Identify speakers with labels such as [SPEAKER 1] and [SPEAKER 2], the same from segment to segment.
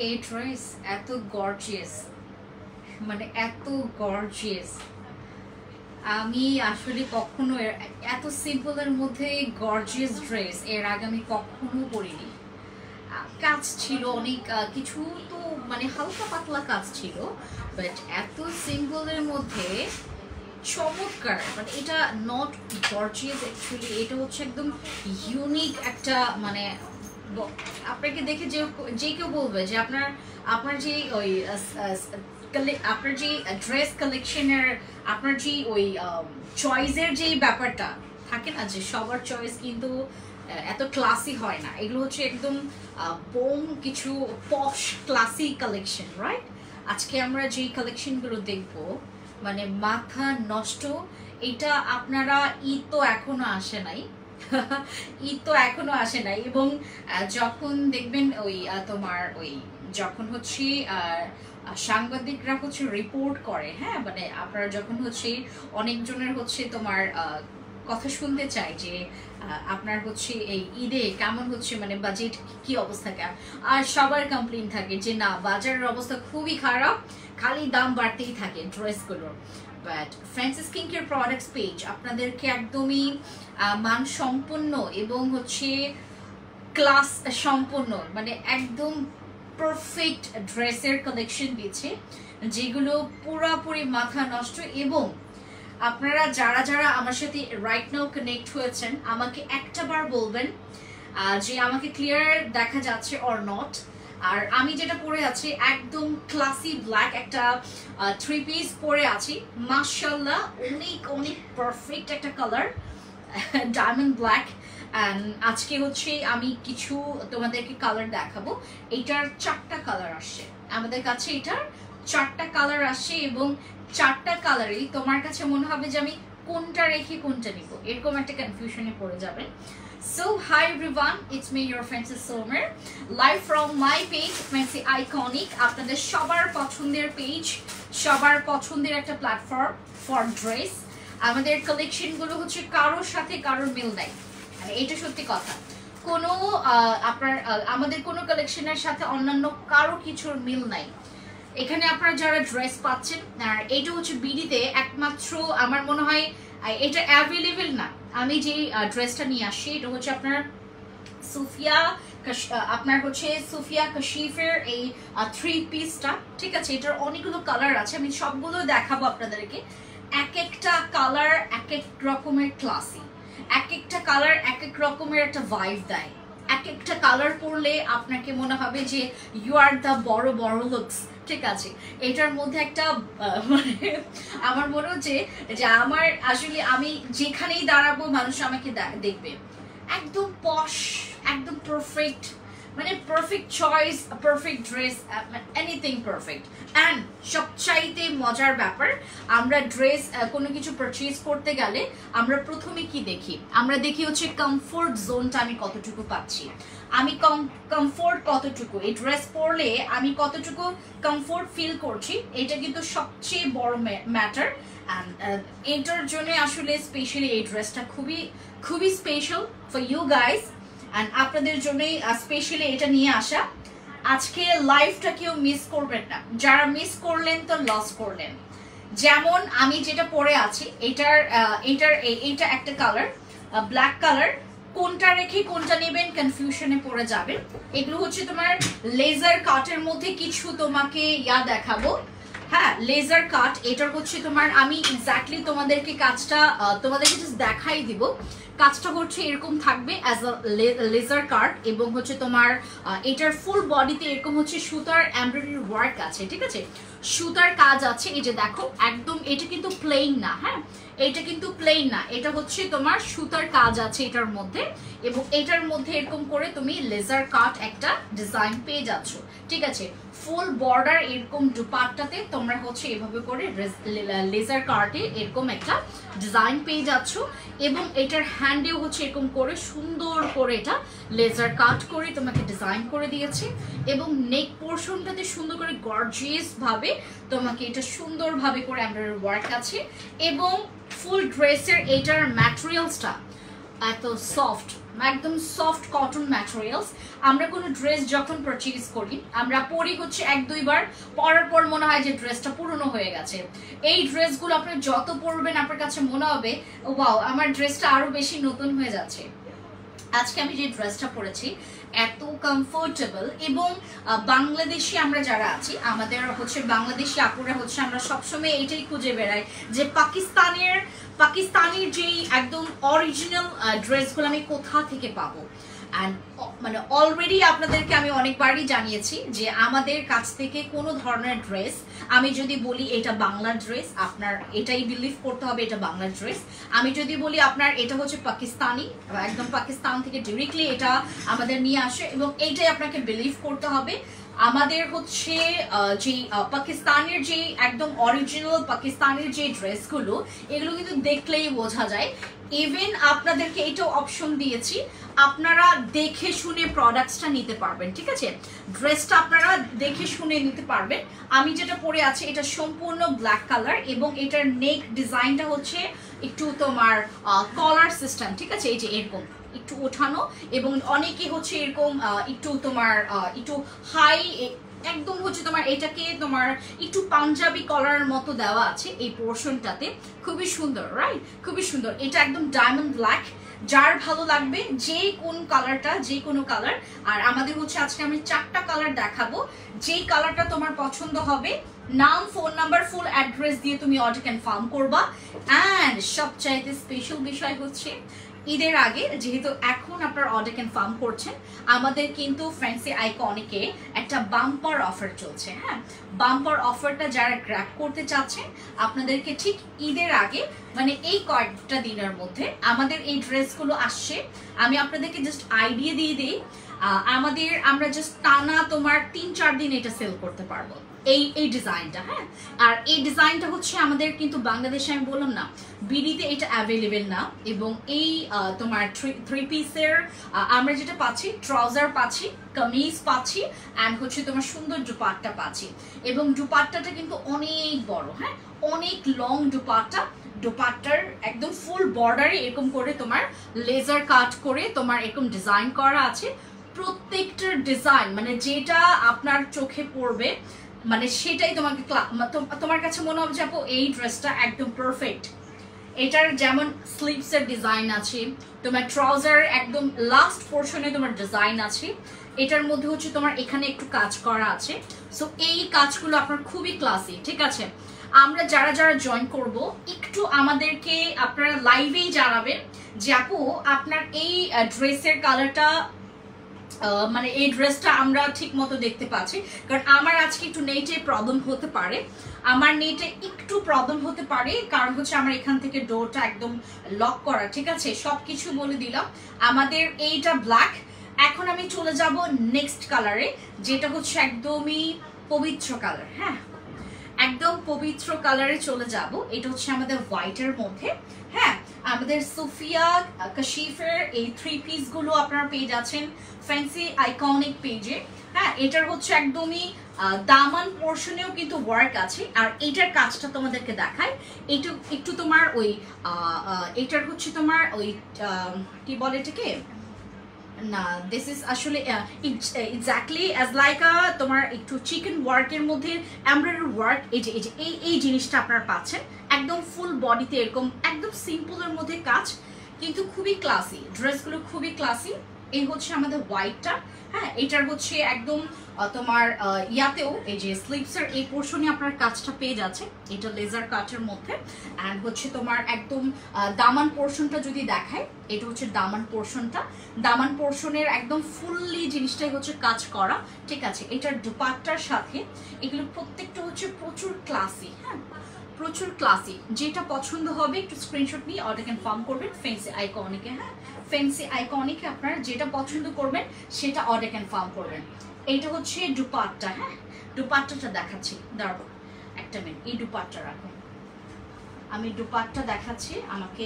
[SPEAKER 1] এই ড্রেস এত গর্জিয়াস, মানে এত গর্জিয়াস, আমি আসলে কখনো এত সিম্পলের মধ্যে গর্জিয়াস ড্রেস এর আগে আমি কখনো পরিনি। কাজ ছিল অনেক কিছু, তো মানে হালকা পাতলা কাজ ছিল, বাট এত সিম্পলের মধ্যে চমৎকার। মানে এটা নট গর্জিয়াস, অ্যাকচুয়ালি এটা হচ্ছে একদম ইউনিক একটা, মানে আপনাকে দেখে যে কেউ বলবে যে আপনার আপনার যে ওই আপনার যে ড্রেস কালেকশনের আপনার যে ওই চয়েসের যে ব্যাপারটা থাকে না, যে সবার চয়েস কিন্তু এত ক্লাসি হয় না, এগুলো হচ্ছে একদম বোম কিছু পশ ক্লাসি কালেকশন, রাইট? আজকে আমরা যে কালেকশনগুলো দেখবো মানে মাথা নষ্ট। এটা আপনারা ঈদ তো এখনো আসে নাই ঈদ তো এখনো আসে নাই, এবং যখন দেখবেন ওই তোমার ওই যখন হচ্ছে সাংবাদিকরা হচ্ছে রিপোর্ট করে, হ্যাঁ, মানে আপনারা যখন হচ্ছে অনেকজনের হচ্ছে তোমার কথা শুনতে চাই যে আপনার হচ্ছে এই ঈদে কেমন হচ্ছে, মানে বাজেট কি অবস্থা, আর সবার কমপ্লেইন থাকে যে না বাজারের অবস্থা খুবই খারাপ, খালি দাম বাড়তেই থাকে ড্রেসগুলোর। But Francis skin care products page আপনাদেরকে একদমই মানসম্পন্ন এবং হচ্ছে ক্লাস সম্পন্ন, মানে একদম পারফেক্ট ড্রেসের কালেকশন দিচ্ছে, যেগুলো পুরোপুরি মাথা নষ্ট। এবং আপনারা যারা যারা আমার সাথে রাইট নাও কানেক্ট হয়েছেন আমাকে একটা বার বলবেন যে আমাকে ক্লিয়ার দেখা যাচ্ছে অর নট। আর আমি যেটা পরে আছি একদম ক্লাসি ব্ল্যাক একটা থ্রি পিস পরে আছি, মাশাআল্লাহ অনেক অনেক পারফেক্ট একটা কালার, ডায়মন্ড ব্ল্যাক। আজকে হচ্ছে আমি কিছু তোমাদেরকে কালার দেখাবো। এটার 4টা কালার আসছে আমাদের কাছে, এটার 4টা কালার আসছে, এবং 4টা কালারই তোমার কাছে মনে হবে যে আমি কোনটা রেখে কোনটা নিব, এরকম একটা কনফিউশনে পড়ে যাবেন। So hi everyone, it's me your Francis Somer, live from my page Fancy Iconic, আপনাদের সবার পছন্দের পেজ, সবার পছন্দের একটা প্ল্যাটফর্ম ফর ড্রেস। আমাদের কালেকশন গুলো হচ্ছে কারোর সাথে কারোর মিল নাই, এটা সত্যি কথা। কোনো আপনার আমাদের কোনো কালেকশনের সাথে অন্যান্য কারো কিছুর মিল নাই। এখানে আপনারা যারা ড্রেস পাচ্ছেন, আর এটা হচ্ছে বিডিতে একমাত্র আমার মনে হয় এটা অ্যাভেলেবেল না। আমি যে ড্রেসটা নিয়ে আসছি এটা হচ্ছে আপনার সুফিয়া কাশিফের এই থ্রি পিসটা, ঠিক আছে? এটার অনেকগুলো কালার আছে, আমি সবগুলো দেখাবো আপনাদেরকে। এক একটা কালার এক এক রকমের ক্লাসি, এক একটা কালার এক এক রকমের একটা ভাইব দেয়। এক একটা কালার পরলে আপনাকে মনে হবে যে ইউ আর দ্য বড় বড় লুকস, ঠিক আছে? এটার মধ্যে একটা মানে আমার মনে হচ্ছে যে আমার আসলে আমি যেখানেই দাঁড়াবো মানুষ আমাকে দেখবে একদম পশ, একদম পারফেক্ট, মানে perfect choice, perfect dress, anything perfect. And সবচাইতে মজার ব্যাপার, আমরা ড্রেস কোনো কিছু পারচেজ করতে গেলে আমরা প্রথমে কি দেখি? আমরা দেখি হচ্ছে কমফোর্ট জোনটা আমি কতটুকু পাচ্ছি, আমি কমফোর্ট কতটুকু, এই ড্রেস পরলে আমি কতটুকু কমফোর্ট ফিল করছি, এটা কিন্তু সবচেয়ে বড় ম্যাটার। অ্যান্ড এটার জন্য আসলে স্পেশালি এই ড্রেসটা খুবই খুবই special for you guys, and আপনাদের জন্যই স্পেশালি এটা নিয়ে আসা। আজকে লাইভটা কেউ মিস করবেন না, যারা মিস করলেন তো লস করলেন। যেমন আমি যেটা পরে আছি এইটা একটা কালার ব্ল্যাক কালার, কোনটা রেখে কোনটা নেবেন কনফিউশনে পড়ে যাবেন। এগুলো হচ্ছে তোমার লেজার কাটের মধ্যে কিছু তোমাকে দেখাবো, হ্যাঁ লেজার কাট। এটার হচ্ছে তোমার আমি এক্স্যাক্টলি তোমাদেরকে কাজটা তোমাদেরকে জাস্ট দেখাই দিব। কাজটা হচ্ছে এরকম থাকবে অ্যাজ আ লেজার কাট, এবং হচ্ছে তোমার এটার ফুল বডিতে এরকম হচ্ছে সুতার এমব্রয়ডারি ওয়ার্ক আছে, ঠিক আছে? সুতার কাজ আছে, এই যে দেখো একদম, এটা কিন্তু প্লেন না, হ্যাঁ এটা কিন্তু প্লেন না, এটা হচ্ছে তোমার সুতার কাজ আছে এটার মধ্যে, এবং এটার মধ্যে এরকম করে তুমি লেজার কাট একটা ডিজাইন পেয়ে যাচ্ছ, ঠিক আছে? ফুল বর্ডার এরকম দুপাট্টাতে তোমরা হচ্ছে এভাবে করে লেজার কাটে এরকম একটা ডিজাইন পেয়ে যাচ্ছ, এবং এটার হ্যান্ডেও হচ্ছে এরকম করে সুন্দর করে এটা লেজার কাট করে তোমাকে ডিজাইন করে দিয়েছে, এবং নেক পোর্শনটাতে সুন্দর করে গর্জিয়াস ভাবে তোমাকে এটা সুন্দরভাবে করে এমব্রয়ডারি ওয়ার্ক আছে। এবং ফুল ড্রেসের এটার ম্যাটেরিয়ালসটা এত সফট, একদম সফট কটন ম্যাটেরিয়ালস। আমরা কোনো ড্রেস যখন পারচেজ করি আমরা পরি হচ্ছে 1-2 বার, পরার পর মনে হয় যে ড্রেসটা পুরনো হয়ে গেছে। এই ড্রেসগুলো আপনি যত পরবেন আপনার কাছে মনে হবে ওয়াও আমার ড্রেসটা আরো বেশি নতুন হয়ে যাচ্ছে। আজকে আমি যে ড্রেসটা পরেছি এত কমফোর্টেবল, এবং বাংলাদেশি আমরা যারা আছি আমাদের হচ্ছে বাংলাদেশি আপুরা হচ্ছে আমরা সবসময় এইটাই খুঁজে বেড়াই যে পাকিস্তানের যেই একদম অরিজিনাল ড্রেসগুলো আমি কোথা থেকে পাবো। অ্যান্ড মানে অলরেডি আপনাদেরকে আমি অনেকবারই জানিয়েছি যে আমাদের কাছ থেকে কোনো ধরনের ড্রেস আমি যদি বলি এটা বাংলার ড্রেস আপনার এটাই বিলিভ করতে হবে এটা বাংলার ড্রেস। আমি যদি বলি আপনার এটা হচ্ছে পাকিস্তানি, একদম পাকিস্তান থেকে ডিরেক্টলি এটা আমাদের নিয়ে আসে এবং এইটাই আপনাকে বিলিভ করতে হবে। আমাদের হচ্ছে যে পাকিস্তানের যে একদম অরিজিনাল পাকিস্তানের যে ড্রেসগুলো এগুলো কিন্তু দেখলেই বোঝা যায়। ইভেন আপনাদেরকে এটাও অপশন দিয়েছি আপনারা দেখে শুনে প্রোডাক্টসটা নিতে পারবেন, ঠিক আছে? ড্রেসটা আপনারা দেখে শুনে নিতে পারবেন। আমি যেটা পরে আছি এটা সম্পূর্ণ ব্ল্যাক কালার এবং এটার নেক ডিজাইনটা হচ্ছে একটু তোমার কলার সিস্টেম, ঠিক আছে? এই যে এরকম একটু ওঠানো এবং অনেকে হচ্ছে এরকম একটু তোমার একটু হাই একদম হচ্ছে তোমার এটাকে তোমার একটু পাঞ্জাবি কলারের মতো দেওয়া আছে এই পোর্শনটাতে, খুবই সুন্দর, রাইট? খুবই সুন্দর। এটা একদম ডায়মন্ড ব্ল্যাক, যার ভালো লাগবে যে কোন কালারটা, যে কোনো কালার। আর আমাদের হচ্ছে আজকে আমি 4টা কালার দেখাবো, যেই কালারটা তোমার পছন্দ হবে নাম, ফোন নাম্বার, ফুল অ্যাড্রেস দিয়ে তুমি অর্ডার কনফার্ম করবা। অ্যান্ড সবচাইতে স্পেশাল বিষয় হচ্ছে ঈদের আগে যেহেতু এখন আপনার অর্ডার কনফার্ম করছেন আমাদের কিন্তু ফ্যান্সি আইকনিকে একটা বাম্পার অফার চলছে। হ্যাঁ, বাম্পার অফারটা যারা গ্র্যাব করতে চাচ্ছেন আপনাদেরকে ঠিক ঈদের আগে মানে এই কয়েকটা দিনের মধ্যে আমাদের এই ড্রেসগুলো আসছে। আমি আপনাদেরকে জাস্ট আইডিয়া দিয়ে দিই, আমরা জাস্ট টানা তোমার 3-4 দিন এটা সেল করতে পারবো এই ডিজাইনটা। হ্যাঁ, আর এই ডিজাইনটা হচ্ছে আমাদের কিন্তু বাংলাদেশে আমি বললাম না বিডিতে এটা অ্যাভেলেবেল না, এবং এই তোমার থ্রি পিসের আমরা যেটা পাচ্ছি ট্রাউজার পাচ্ছি, কামিজ পাচ্ছি, অ্যান্ড হচ্ছে তোমার সুন্দর দুপাট্টা পাচ্ছি, এবং দুপাট্টাটা কিন্তু অনেক বড়, হ্যাঁ অনেক লং দুপাট্টার একদম ফুল বর্ডারে এরকম করে তোমার লেজার কাট করে তোমার এরকম ডিজাইন করা আছে। প্রত্যেকটার ডিজাইন মানে যেটা আপনার চোখে পড়বে মানে সেটাই তোমাকে তোমার কাছে মনে হবে যে আপু এই ড্রেসটা একদম পারফেক্ট। এটার যেমন স্লিভসের ডিজাইন আছে, তোমার ট্রাউজার একদম লাস্ট পোর্শনে তোমার ডিজাইন আছে, এটার মধ্যে হচ্ছে তোমার এখানে একটু কাজ করা আছে। সো এই কাজগুলো আপনার খুবই ক্লাসি, ঠিক আছে? আমরা যারা যারা জয়েন করব একটু আমাদেরকে আপনারা লাইভেই জানাবেন যে আপু আপনার এই ড্রেসের কালারটা মানে এই ড্রেসটা আমরা ঠিক মতো দেখতে পাচ্ছি, কারণ আমার আজকে একটু নেটে প্রবলেম হতে পারে, কারণ হচ্ছে আমার এখান থেকে ডোরটা একদম লক করা, ঠিক আছে? সবকিছু বলে দিলাম। আমাদের এইটা ব্ল্যাক। এখন আমি চলে যাব নেক্সট কালারে, যেটা হচ্ছে একদমই পবিত্র কালার। হ্যাঁ, একদম পবিত্র কালারে চলে যাব। এটা হচ্ছে আমাদের হোয়াইটের মধ্যে। হ্যাঁ, আমাদের সুফিয়া কাশিফের এই 3 পিস গুলো আপনারা পেয়ে যাচ্ছেন ফ্যান্সি আইকনিক পেজে। হ্যাঁ, এটার হচ্ছে একদমই দামান পোর্শনেও কিন্তু ওয়ার্ক আছে। আর এটার কাজটা তোমাদেরকে দেখায়, এটা একটু তোমার ওই এটার হচ্ছে তোমার ওই কি বলে এটাকে না, দিস ইজ আসলে এক্স্যাক্টলি অ্যাজ লাইক তোমার একটু চিকেন ওয়ার্কের মধ্যে এমব্রয়ডারি ওয়ার্ক। এই জিনিসটা আপনারা পাচ্ছেন একদম ফুল বডিতে এরকম একদম সিম্পলের মধ্যে কাজ, কিন্তু খুবই ক্লাসি। ড্রেসগুলো খুবই ক্লাসি। এই হচ্ছে আমাদের হোয়াইটটা। হ্যাঁ, এটার হচ্ছে একদম তোমার ইয়াতেও এই যে স্লিভসের এই পোর্শনে আপনার কাজটা পেয়ে যাচ্ছে, এটা লেজার কাটের মধ্যে। অ্যান্ড হচ্ছে তোমার একদম দামান পোর্শনটা যদি দেখায়, এটা হচ্ছে দামান পোর্শনটা। দামান পোর্শনের একদম ফুললি জিনিসটাই হচ্ছে কাজ করা, ঠিক আছে? এটার দুপাট্টার সাথে এগুলো প্রত্যেকটা হচ্ছে প্রচুর ক্লাসি। হ্যাঁ, প্রচুর ক্লাসি। যেটা পছন্দ হবে একটু স্ক্রিনশট নিয়ে অর্ডার কনফার্ম করবেন ফ্যান্সি আইকনিকে। হ্যাঁ, ফ্যান্সি আইকনিকে আপনারা যেটা পছন্দ করবেন সেটা অর্ডার কনফার্ম করবেন। এইটা হচ্ছে দুপাট্টা। হ্যাঁ, দুপাট্টাটা দেখাচ্ছি, দাঁড়াবো একটা মিনিট, এই দুপাট্টা রাখুন, আমি দুপাট্টা দেখাচ্ছি। আমাকে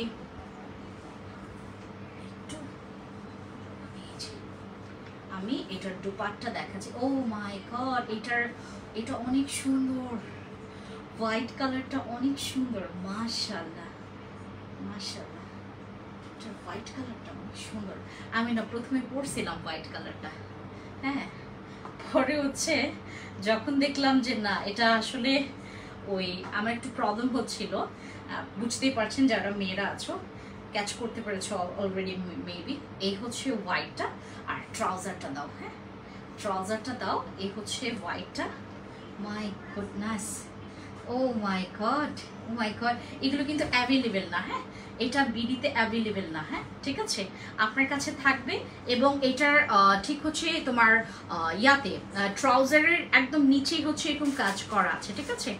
[SPEAKER 1] আমি এটার দুপাট্টা দেখাচ্ছি। ও মাই গড, এটা অনেক সুন্দর, হোয়াইট কালারটা অনেক সুন্দর, মাশাআল্লাহ মাশাআল্লাহ। হোয়াইট কালারটা অনেক সুন্দর। আমি না প্রথমে পরছিলাম হোয়াইট কালারটা, হ্যাঁ, পরে হচ্ছে যখন দেখলাম যে না এটা আসলে ওই আমার একটু প্রবলেম হচ্ছিল, বুঝতেই পারছেন যারা মেয়েরা আছো, ক্যাচ করতে পেরেছো অলরেডি মেবি। এই হচ্ছে হোয়াইটটা, আর ট্রাউজারটা দাও, হ্যাঁ ট্রাউজারটা দাও। এই হচ্ছে হোয়াইটটা। My goodness, oh my god, oh my god, এগুলো কিন্তু অ্যাভেলেবেল না, হ্যাঁ এটা বিডিতে অ্যাভেলেবেল না, হ্যাঁ ঠিক আছে, আপনার কাছে থাকবে। এবং এটার ঠিক হচ্ছে তোমার ইয়াতে ট্রাউজারের একদম নিচেই হচ্ছে এরকম কাজ করা আছে, ঠিক আছে,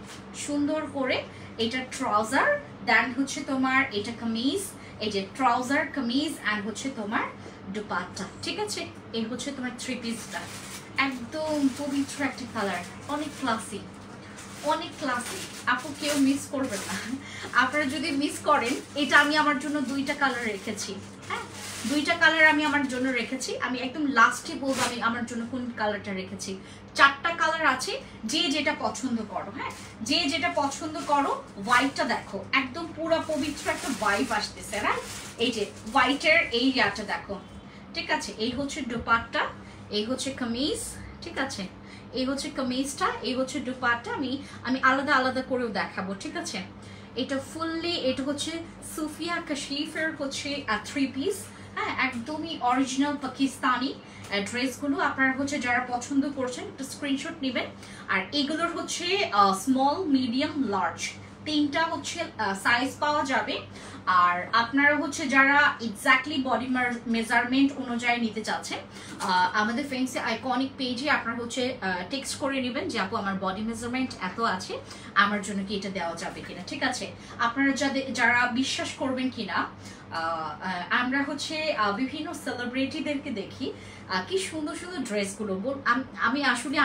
[SPEAKER 1] সুন্দর করে। এটা ট্রাউজার, দেন হচ্ছে তোমার এটা কামিজ, এই যে ট্রাউজার কামিজ অ্যান্ড হচ্ছে তোমার দুপাট্টা, ঠিক আছে। এই হচ্ছে তোমার থ্রি পিসটা, একদম পবিত্র একটা কালার, অনেক ক্লাসি, অনেক ক্লাসি। আপু কেউ মিস করবেন না, আপনারা যদি মিস করেন, এটা আমি আমার জন্য দুইটা কালার রেখেছি, হ্যাঁ দুইটা কালার আমি আমার জন্য রেখেছি। আমি একদম লাস্টে বলবো আমি আমার জন্য কোন কালারটা রেখেছি। চারটা কালার আছে, যে যেটা পছন্দ করো, হ্যাঁ যে যেটা পছন্দ করো। হোয়াইটটা দেখো, একদম পুরো পবিত্র একটা ভাইব আসতেছে, রাইট। এই যে হোয়াইটের এই ইয়াটা দেখো, ঠিক আছে। এই হচ্ছে দুপাট্টা, এই হচ্ছে কামিজ, ঠিক আছে, এই হচ্ছে কামিজটা, এই হচ্ছে দুপাট্টা। আমি আলাদা আলাদা করেও দেখাবো, ঠিক আছে। এটা ফুললি, এটা হচ্ছে সুফিয়া কাশিফের হচ্ছে থ্রি পিস, হ্যাঁ একদমই অরিজিনাল পাকিস্তানি ড্রেসগুলো। আপনারা হচ্ছে যারা পছন্দ করছেন একটু স্ক্রিনশট নেবেন। আর এগুলোর হচ্ছে স্মল, মিডিয়াম, লার্জ তিনটা হচ্ছে সাইজ পাওয়া যাবে। আর আপনারা হচ্ছে যারা এক্স্যাক্টলি বডি মেজারমেন্ট অনুযায়ী নিতে চাচ্ছেন, আমাদের ফ্যান্সি আইকনিক পেজে আপনারা হচ্ছে টেক্সট করে নেবেন যে আপু আমার বডি মেজারমেন্ট এত আছে, আমার জন্য কি এটা দেওয়া যাবে কিনা, ঠিক আছে। আপনারা যারা বিশ্বাস করবেন কিনা, আমরা হচ্ছে বিভিন্ন সেলিব্রিটিদেরকে দেখি কি সুন্দর সুন্দর ড্রেসগুলো।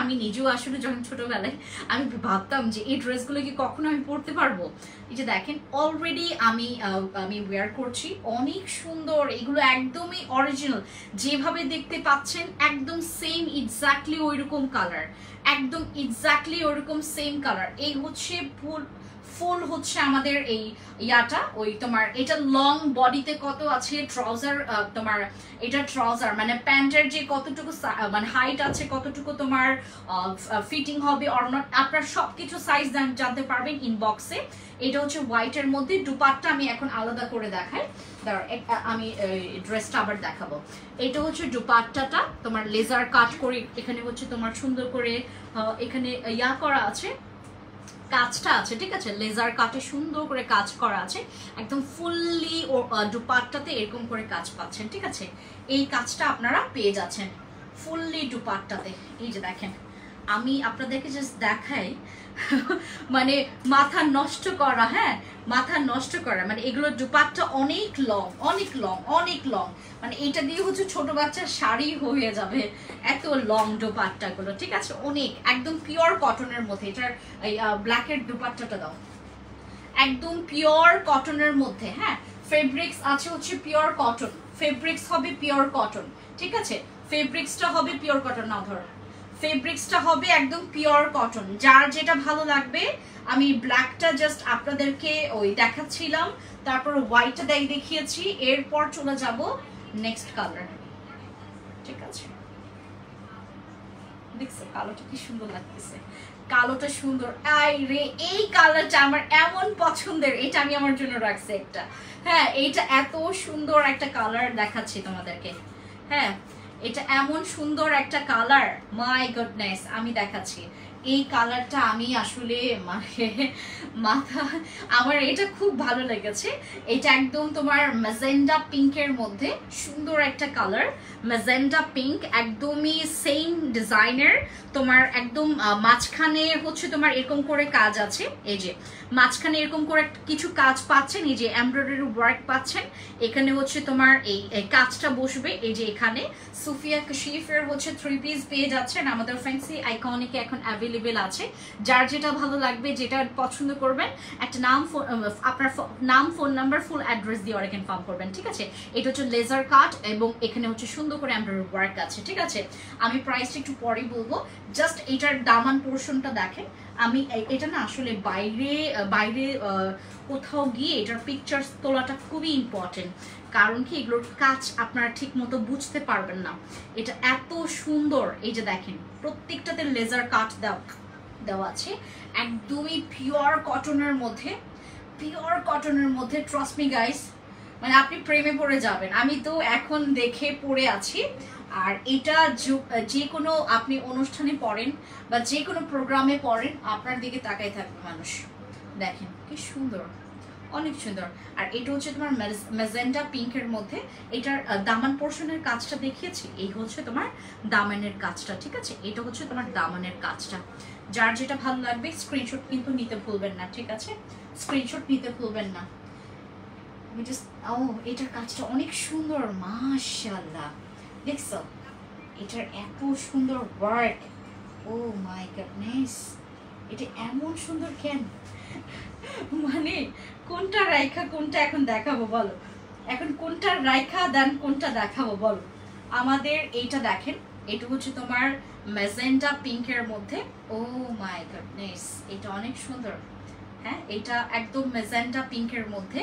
[SPEAKER 1] আমি নিজেও আসলে যখন ছোটবেলায় আমি ভাবতাম যে এই ড্রেসগুলো কি কখনো আমি পরতে পারবো। এই যে দেখেন অলরেডি আমি ওয়্যার করছি, অনেক সুন্দর, এগুলো একদমই অরিজিনাল, যেভাবে দেখতে পাচ্ছেন একদম সেম এক্স্যাক্টলি ওইরকম কালার, একদম এক্স্যাক্টলি ওইরকম সেম কালার। এই হচ্ছে ফুল হচ্ছে আমাদের এই ইয়াটা, ওই তোমার এটা লং বডিতে কত আছে ট্রাউজার, তোমার এটা ট্রাউজার মানে প্যান্টের যে কতটুকু মানে হাইট আছে, কতটুকু তোমার ফিটিং হবে অর নট, আপনার সবকিছু সাইজ জানতে পারবেন ইনবক্সে। এটা হচ্ছে হোয়াইটের মধ্যে। দুপাট্টা আমি এখন আলাদা করে দেখাই, আমি ড্রেসটা আবার দেখাবো। এটা হচ্ছে দুপাট্টাটা তোমার লেজার কাট করে, এখানে হচ্ছে তোমার সুন্দর করে এখানে ইয়া করা আছে, কাজটা আছে, ঠিক আছে, লেজার কাটে সুন্দর করে কাজ করা আছে, একদম ফুললি দুপাট্টাতে এরকম করে কাজ পাচ্ছেন, ঠিক আছে। এই কাজটা আপনারা পেয়ে যাচ্ছেন ফুললি দুপাট্টাতে। এই যে দেখেন, আমি আপনাদেরকে জাস্ট দেখাই, মানে মাথা নষ্ট করা, হ্যাঁ মাথা নষ্ট করা, মানে এগুলো দুপাট্টা অনেক লং, অনেক লং, অনেক লং, মানে এটা দিয়ে হচ্ছে ছোট বাচ্চার শাড়ি হয়ে যাবে, এত লং দুপাট্টাগুলো, ঠিক আছে, অনেক একদম পিওর কটনের মধ্যে। এটার ব্ল্যাকের দুপাট্টাটা দাও, একদম পিওর কটনের মধ্যে, হ্যাঁ ফেব্রিক্স আছে হচ্ছে পিওর কটন, ফেব্রিক্স হবে পিওর কটন, ঠিক আছে, ফেব্রিক্সটা হবে পিওর কটন। না ধরো, ফেব্রিক্সটা হবে একদম পিওর কটন। যার যেটা ভালো লাগবে, আমি ব্ল্যাকটা জাস্ট আপনাদেরকে ওই দেখাচ্ছিলাম, তারপর হোয়াইটটা দেখিয়েছি, এরপর চলে যাব নেক্সট কালার, ঠিক আছে। দেখছো কালোটা কি সুন্দর লাগতেছে, কালোটা সুন্দর, আই রে এই কালারটা আমার এমন পছন্দের, এটা আমি আমার জন্য রাখছি একটা, হ্যাঁ এইটা এত সুন্দর একটা কালার দেখাচ্ছি তোমাদেরকে, হ্যাঁ এটা এমন সুন্দর একটা কালার, মাই গুডনেস, আমি দেখাচ্ছি এই কালারটা, আমি আসলে মাথা আমার এটা খুব ভালো লেগেছে। এটা একদম তোমার ম্যাজেন্ডা পিঙ্কের মধ্যে সুন্দর একটা কালার, ম্যাজেন্ডা পিঙ্ক, একদমই সেম ডিজাইনের, তোমার একদম মাঝখানে হচ্ছে তোমার এরকম করে কাজ আছে, এই যে মাঝখানে এরকম করে কিছু কাজ পাচ্ছেন, এই যে এমব্রয়ডারি ওয়ার্ক পাচ্ছেন, এখানে হচ্ছে তোমার এই কাজটা বসবে, এই যে এখানে সুফিয়া কাশিফের হচ্ছে থ্রি পিস পেয়ে যাচ্ছেন আমাদের ফ্যান্সি আইকনিকে এখন অ্যাভেলেবেল আছে। যার যেটা ভালো লাগবে, যেটা পছন্দ করবেন, একটা নাম, আপনার নাম, ফোন নাম্বার, ফুল অ্যাড্রেস দিয়ে ওরা কনফার্ম করবেন, ঠিক আছে। এটা হচ্ছে লেজার কাট এবং এখানে হচ্ছে সুন্দর করে এমব্রয়ডারি ওয়ার্ক আছে, ঠিক আছে। আমি প্রাইসটা একটু পরেই বলবো, জাস্ট এটার দামান পোর্শনটা দেখেন। আমি এটা না আসলে বাইরে কোথাও গিয়ে এটার পিকচার্স তোলাটা খুবই ইম্পর্টেন্ট, কারণ কি এগুলোর কাজ আপনারা ঠিক মতো বুঝতে পারবেন না। এটা এত সুন্দর, এই যে দেখেন প্রত্যেকটাতে লেজার কাট দেওয়া আছে, একদমই পিওর কটনের মধ্যে, পিওর কটনের মধ্যে। ট্রাস্ট মি গাইস, মানে আপনি প্রেমে পড়ে যাবেন। আমি তো এখন দেখে পড়ে আছি। আর এটা যে কোনো আপনি অনুষ্ঠানে পড়েন বা যে কোনো প্রোগ্রামে পড়েন, আপনার দিকে তাকাই থাকবে মানুষ। দেখেন কি সুন্দর, অনেক সুন্দর। আর এটা হচ্ছে তোমার ম্যাজেন্টা পিঙ্কের মধ্যে। এটার দামান পোর্শনের কাজটা দেখিয়েছি, এই হচ্ছে তোমার দামানের কাজটা, ঠিক আছে? এটা হচ্ছে তোমার দামানের কাজটা। যার যেটা ভালো লাগবে স্ক্রিনশট কিন্তু নিতে ভুলবেন না, ঠিক আছে? স্ক্রিনশট নিতে ভুলবেন না। ও এটার কাজটা অনেক সুন্দর, মাশাআল্লাহ। দেখছো এটার এত সুন্দর ওয়ার্ক, ও মাই গডনেস, এটা এমন সুন্দর কেন? মানে কোনটা রাইখা কোনটা এখন দেখাবো বলো? এখন কোনটা রাইখা দেন কোনটা দেখাবো বলো? আমাদের এইটা দেখেন, এটা হচ্ছে তোমার ম্যাজেন্টা পিঙ্কের মধ্যে। ও মাই গডনেস, এটা অনেক সুন্দর। হ্যাঁ, এটা একদম ম্যাজেন্টা পিঙ্কের মধ্যে,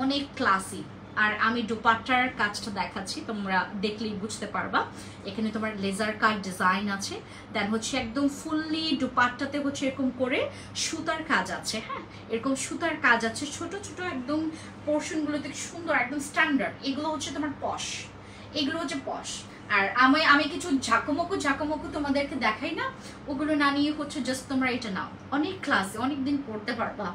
[SPEAKER 1] অনেক ক্লাসি। আর আমি দুপাট্টার কাজটা দেখাচ্ছি, তোমরা দেখলেই বুঝতে পারবা। এখানে তোমার লেজার কাট ডিজাইন আছে, দেন হচ্ছে একদম ফুললি দুপাট্টাতে হচ্ছে এরকম করে সুতার কাজ আছে। হ্যাঁ, এরকম সুতার কাজ আছে, ছোট ছোট একদম পোর্শনগুলোতে সুন্দর, একদম স্ট্যান্ডার্ড। এগুলো হচ্ছে তোমার পশ, এগুলো হচ্ছে পশ। আর আমি কিছু ঝাঁকমকু তোমাদেরকে দেখাই না, ওগুলো না নিয়ে হচ্ছে জাস্ট তোমরা এটা নাও। অনেক ক্লাসে, অনেক দিন পড়তে পারবা।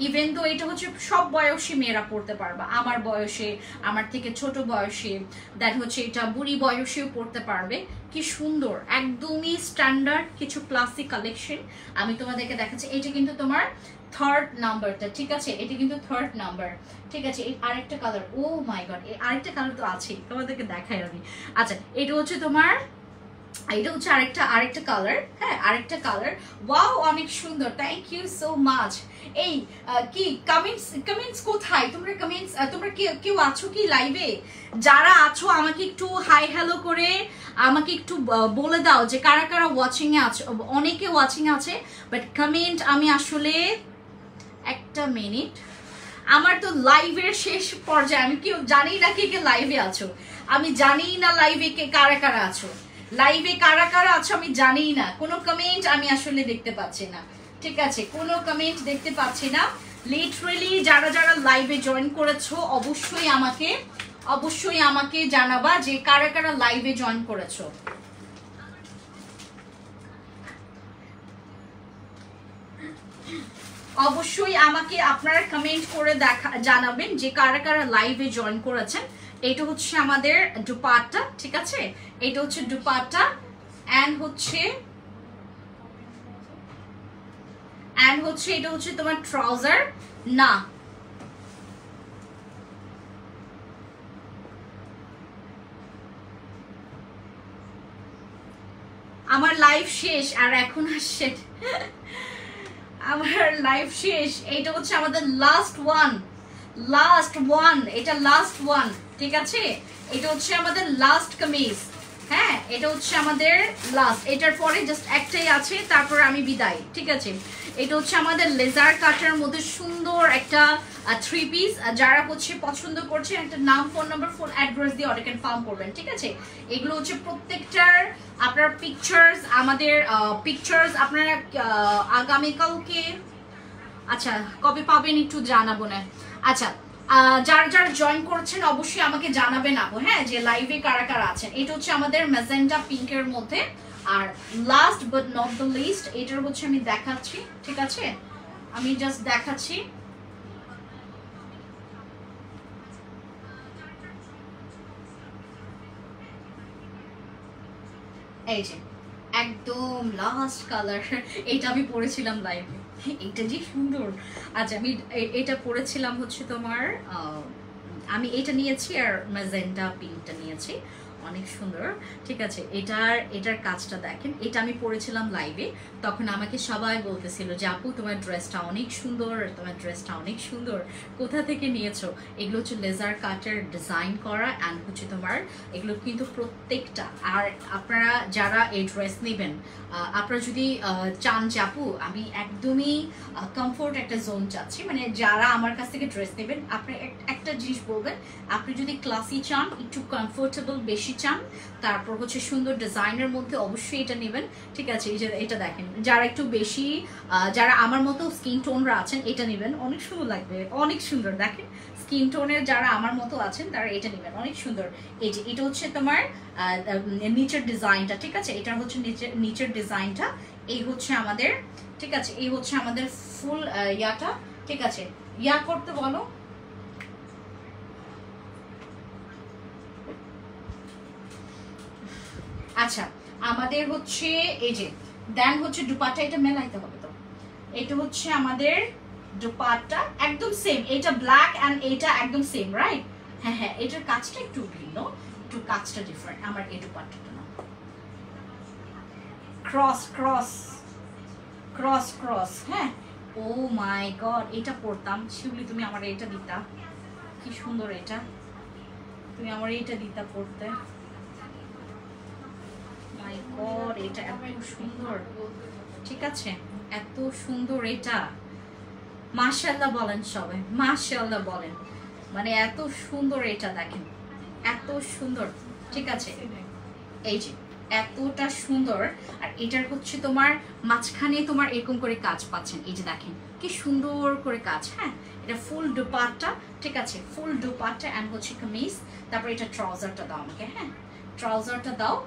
[SPEAKER 1] ইভেন তো এটা হচ্ছে সব বয়সী মেয়েরা পড়তে পারবা, আমার বয়সে, আমার থেকে ছোট বয়সে, দেন হচ্ছে এটা বুড়ি বয়সেও পড়তে পারবে। কি সুন্দর, একদমই স্ট্যান্ডার্ড কিছু ক্লাসিক কালেকশন আমি তোমাদেরকে দেখাচ্ছি। এটা কিন্তু তোমার থার্ড নাম্বারটা, ঠিক আছে? এটা কিন্তু থার্ড নাম্বার, ঠিক আছে? এই আরেকটা কালার, ও মাই গড, এই আরেকটা কালার তো আছে, তোমাদেরকে দেখাই আমি। আচ্ছা, এটা হচ্ছে তোমার, এটা হচ্ছে আরেকটা কালার। হ্যাঁ, আরেকটা কালার। ওয়াও, অনেক সুন্দর, থ্যাংক ইউ সো মাচ। এই কি কমেন্টস কোথায়? তোমরা কেউ আছো কি লাইভে? যারা আছো আমাকে একটু হাই হ্যালো করে আমাকে একটু বলে দাও যে কারা কারা ওয়াচিং এ আছো। অনেকে ওয়াচিং আছে, বাট কমেন্ট আমি আসলে, একটা মিনিট, আমার তো লাইভের শেষ পর্যায়ে, আমি কেউ জানি না কে লাইভে আছো, আমি জানি না লাইভে কে কারা কারা আছো, লাইভে কারা কারা আছো আমি জানি না। কোনো কমেন্ট আমি আসলে দেখতে পাচ্ছি না, ঠিক আছে? কোনো কমেন্ট দেখতে পাচ্ছি না। লিটারালি যারা যারা লাইভে জয়েন করেছো অবশ্যই আমাকে জানাবা যে কারা কারা লাইভে জয়েন করেছো। অবশ্যই আমাকে আপনারা কমেন্ট করে জানাবেন যে কারা কারা লাইভে জয়েন করেছেন। এটা হচ্ছে আমাদের দুপাট্টা, ঠিক আছে? এটা হচ্ছে দুপাট্টা, এন্ড হচ্ছে এটা হচ্ছে তোমার ট্রাউজার। না, আমার লাইভ শেষ আর এখন আসছে, আমার লাইভ শেষ। এটা হচ্ছে আমাদের লাস্ট ওয়ান, এটা লাস্ট ওয়ান, ঠিক আছে? এটা হচ্ছে আমাদের লাস্ট কামিজ। হ্যাঁ, এটা হচ্ছে আমাদের লাস্ট, এটার পরে জাস্ট একটাই আছে, তারপর আমি বিদায়, ঠিক আছে? এটা হচ্ছে আমাদের লেজার কাটার মধ্যে সুন্দর একটা থ্রি পিস। যারা হচ্ছে পছন্দ করছেন, একটা নাম, ফোন নাম্বার, ফুল অ্যাড্রেস দিয়ে অর্ডার কনফার্ম করবেন, ঠিক আছে? এগুলো হচ্ছে প্রত্যেকটার আপনার পিকচার্স, আমাদের পিকচার্স আপনারা আগামীকালকে, আচ্ছা কবে পাবেন একটু জানাবো না। আচ্ছা, যারা জয়েন করছেন অবশ্যই আমাকে জানাবেন আপু, হ্যাঁ, যে লাইভে কারা কারা আছেন। এটা হচ্ছে আমাদের ম্যাজেন্টা পিঙ্কের মধ্যে। আর last but not the least, এটার হচ্ছে আমি দেখাচ্ছি, ঠিক আছে? আমি জাস্ট দেখাচ্ছি, এই যে একদম লাস্ট কালার। এটা আমি পরেছিলাম লাইভে, এটা যে সুন্দর। আচ্ছা, আমি এটা পরেছিলাম হচ্ছে তোমার, আমি এটা নিয়েছি আর ম্যাজেন্টা পিঙ্কটা নিয়েছি। অনেক সুন্দর। ঠিক আছে, এটার কাজটা দেখেন। এটা আমি পরেছিলাম লাইভে, তখন আমাকে সবাই বলতেছিল যে আপু তোমার ড্রেসটা অনেক সুন্দর, তোমার ড্রেসটা অনেক সুন্দর, কোথা থেকে নিয়েছো? এগুলো হচ্ছে লেজার কাটের ডিজাইন করা অ্যান্ড হচ্ছে তোমার এগুলো কিন্তু প্রত্যেকটা। আর আপনারা যারা এই ড্রেস নেবেন, আপনারা যদি চান যে আপু আমি একদমই কমফোর্ট একটা জোন চাচ্ছি, মানে যারা আমার কাছ থেকে ড্রেস নেবেন, আপনি একটা জিনিস বলবেন, আপনি যদি ক্লাসি চান, একটু কমফোর্টেবল বেশি চান, তারপর হচ্ছে সুন্দর ডিজাইনের মধ্যে, অবশ্যই এটা নেবেন। ঠিক আছে, এই যে এটা দেখেন, যারা একটু বেশি যারা আমার মতো স্কিন টোনরা আছেন এটা নেবেন, অনেক সুন্দর লাগবে, অনেক সুন্দর। দেখেন স্কিন টোনের যারা আমার মতো আছেন তারা এটা নেবেন, অনেক সুন্দর। এই যে এটা হচ্ছে তোমার নিচের ডিজাইনটা। ঠিক আছে, এটা হচ্ছে নিচের ডিজাইনটা, এই হচ্ছে আমাদের, ঠিক আছে, এই হচ্ছে আমাদের ফুল ইয়াটা। ঠিক আছে, ইয়া করতে বলো। আচ্ছা, আমাদের হচ্ছে এই যে দেন হচ্ছে দুপাট্টা, এটা মেলাইতে হবে তো। এটা হচ্ছে আমাদের দুপাট্টা, একদম সেম, এটা ব্ল্যাক এন্ড এটা একদম সেম, রাইট? হ্যাঁ হ্যাঁ, এটার কাজটা একটু ভিন্ন, একটু কাজটা ডিফারেন্ট। আমার এই দুপাট্টাটা না, ক্রস ক্রস ক্রস ক্রস, হ্যাঁ। ও মাই গড, এটা পড়তাম শিউলি, তুমি আমার এটা দিতা, কি সুন্দর এটা, তুমি আমার এইটা দিতা পড়তে। মাই গড, এটা এত সুন্দর। ঠিক আছে, এত সুন্দর এটা, মাশাআল্লাহ বলেন সবাই, মাশাআল্লাহ বলেন, মানে এত সুন্দর এটা, দেখেন এত সুন্দর। ঠিক আছে, এই যে এতটা সুন্দর। আর এটার হচ্ছে তোমার মাঝখানে তোমার এরকম করে কাজ পাচ্ছেন, এই যে দেখেন কি সুন্দর করে কাজ। হ্যাঁ, এটা ফুল দুপাট্টা। ঠিক আছে, ফুল দুপাট্টা অ্যান্ড হচ্ছে কামিজ। তারপর এটা ট্রাউজারটা দাও আমাকে, হ্যাঁ ট্রাউজারটা দাও।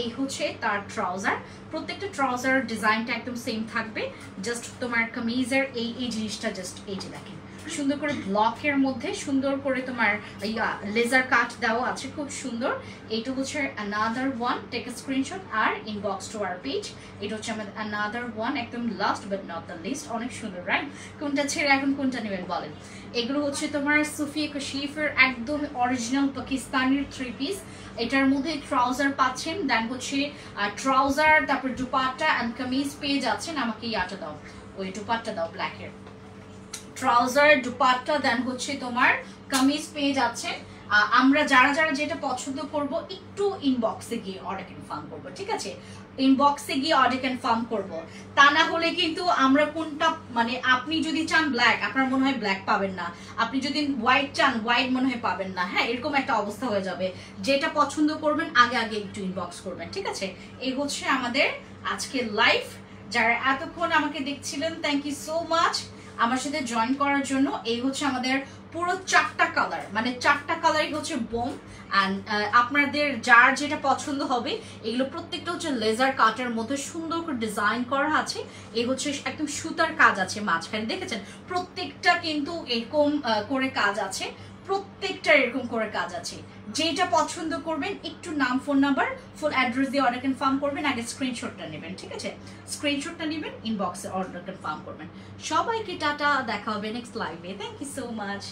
[SPEAKER 1] এই হচ্ছে তার ট্রাউজার, প্রত্যেকটা ট্রাউজার ডিজাইনটা একদম সেম থাকবে, জাস্ট তোমার কামিজের এই জিনিসটা জাস্ট এই যে দেখেন সুন্দর করে ব্লকের মধ্যে সুন্দর করে তোমার লেজার কাট দেওয়া আছে, খুব সুন্দর। এইটা হচ্ছে another one, take a screenshot আর ইনবক্স টু আওয়ার পেজ। এটা হচ্ছে আমাদের অ্যানাদার ওয়ান, একদম last but not the least, অনেক সুন্দর, রাইট? কোনটা ছেড়ে এখন কোনটা নেবেন বলেন? এগুলো হচ্ছে তোমার সুফিয়া কাশিফের একদম অরিজিনাল পাকিস্তানের থ্রি পিস। এটার মধ্যে ট্রাউজার পাচ্ছেন, দেন হচ্ছে ট্রাউজার, তারপর দুপাট্টা অ্যান্ড কামিজ পেয়ে যাচ্ছেন। আমাকে ইয়াটা দাও, ওই দুপাট্টা দাও, ব্ল্যাকের ট্রাউজার দুপাট্টা, দেন হচ্ছে তোমার কামিজ পেয়ে যাচ্ছেন। আমরা যারা যারা যেটা পছন্দ করব একটু ইনবক্সে গিয়ে অর্ডার কনফার্ম করবো, ঠিক আছে? ইনবক্সে গিয়ে অর্ডার কনফার্ম করব, তা না হলে কিন্তু আমরা কোনটা, মানে আপনি যদি চান ব্ল্যাক, আপনার মনে হয় ব্ল্যাক পাবেন না, আপনি যদি হোয়াইট চান হোয়াইট মনে হয় পাবেন না। হ্যাঁ, এরকম একটা অবস্থা হয়ে যাবে। যেটা পছন্দ করবেন আগে আগে একটু ইনবক্স করবেন, ঠিক আছে? এই হচ্ছে আমাদের আজকে লাইভ। যারা এতক্ষণ আমাকে দেখছিলেন, থ্যাংক ইউ সো মাচ আমার সাথে জয়েন করার জন্য। এই হচ্ছে আমাদের পুরো 4টা কালার, মানে 4টা কালারই হচ্ছে বোম। অ্যান্ড আপনাদের যার যেটা পছন্দ হবে, এগুলো প্রত্যেকটা হচ্ছে লেজার কাটের মধ্যে সুন্দর করে ডিজাইন করা আছে। এই হচ্ছে একদম সুতার কাজ আছে মাঝখানে, দেখেছেন? প্রত্যেকটা কিন্তু এরকম করে কাজ আছে, প্রত্যেকটা এরকম করে কাজ আছে। যেটা পছন্দ করবেন একটু নাম, ফোন নাম্বার, ফুল অ্যাড্রেস দিয়ে অর্ডার কনফার্ম করবেন। আগে স্ক্রিনশটটা নেবেন, ঠিক আছে? স্ক্রিনশটটা নেবেন, ইনবক্সে অর্ডার কনফার্ম করবেন। সবাইকে টাটা, দেখা হবে নেক্সট লাইভে। Thank you so much.